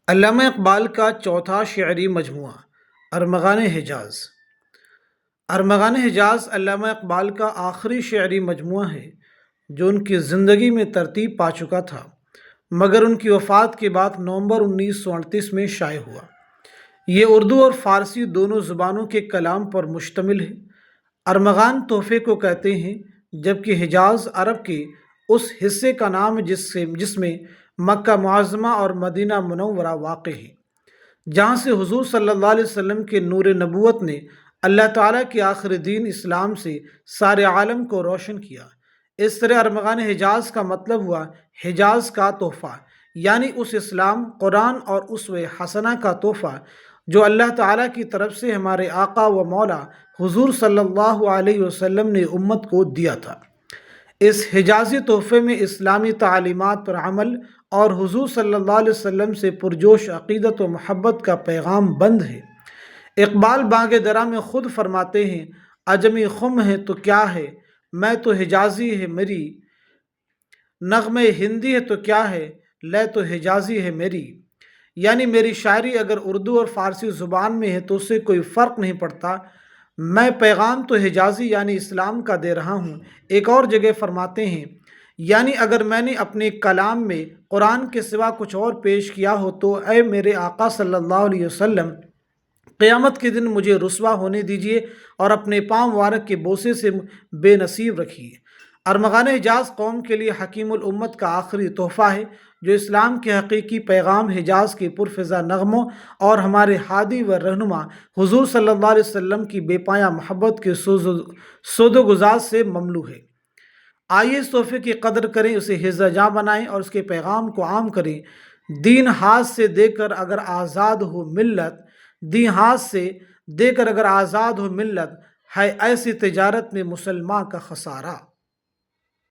علامہ اقبال کا چوتھا شعری مجموعہ ارمغان حجاز۔ ارمغان حجاز علامہ اقبال کا آخری شعری مجموعہ ہے جو ان کی زندگی میں ترتیب پا چکا تھا، مگر ان کی وفات کے بعد نومبر 1938 میں شائع ہوا۔ یہ اردو اور فارسی دونوں زبانوں کے کلام پر مشتمل ہے۔ ارمغان تحفے کو کہتے ہیں، جبکہ حجاز عرب کے اس حصے کا نام ہے جس میں مکہ معظمہ اور مدینہ منورہ واقع ہے، جہاں سے حضور صلی اللہ علیہ وسلم کے نور نبوت نے اللہ تعالیٰ کے آخری دین اسلام سے سارے عالم کو روشن کیا۔ اس طرح ارمغان حجاز کا مطلب ہوا حجاز کا تحفہ، یعنی اس اسلام، قرآن اور اسوہ حسنہ کا تحفہ جو اللہ تعالیٰ کی طرف سے ہمارے آقا و مولا حضور صلی اللہ علیہ وسلم نے امت کو دیا تھا۔ اس حجازی تحفے میں اسلامی تعلیمات پر عمل اور حضور صلی اللہ علیہ وسلم سے پرجوش عقیدت و محبت کا پیغام بند ہے۔ اقبال بانگ درا میں خود فرماتے ہیں، عجمی خم ہے تو کیا ہے، میں تو حجازی ہے میری، نغمے ہندی ہے تو کیا ہے، لے تو حجازی ہے میری۔ یعنی میری شاعری اگر اردو اور فارسی زبان میں ہے تو اسے کوئی فرق نہیں پڑتا، میں پیغام تو حجازی یعنی اسلام کا دے رہا ہوں۔ ایک اور جگہ فرماتے ہیں، یعنی اگر میں نے اپنے کلام میں قرآن کے سوا کچھ اور پیش کیا ہو تو اے میرے آقا صلی اللہ علیہ وسلم، قیامت کے دن مجھے رسوا ہونے دیجیے اور اپنے پاؤں مبارک کے بوسے سے بے نصیب رکھیے۔ ارمغان حجاز قوم کے لیے حکیم الامت کا آخری تحفہ ہے، جو اسلام کے حقیقی پیغام حجاز کے پرفضا نغموں اور ہمارے ہادی و رہنما حضور صلی اللہ علیہ وسلم کی بے پایہ محبت کے سود و گزاز سے مملو ہے۔ آئیے اس تحفے کی قدر کریں، اسے حفظ جاں بنائیں اور اس کے پیغام کو عام کریں۔ دین ہاتھ سے دے کر اگر آزاد ہو ملت، دین ہاتھ سے دے کر اگر آزاد ہو ملت، ہے ایسی تجارت میں مسلمان کا خسارہ۔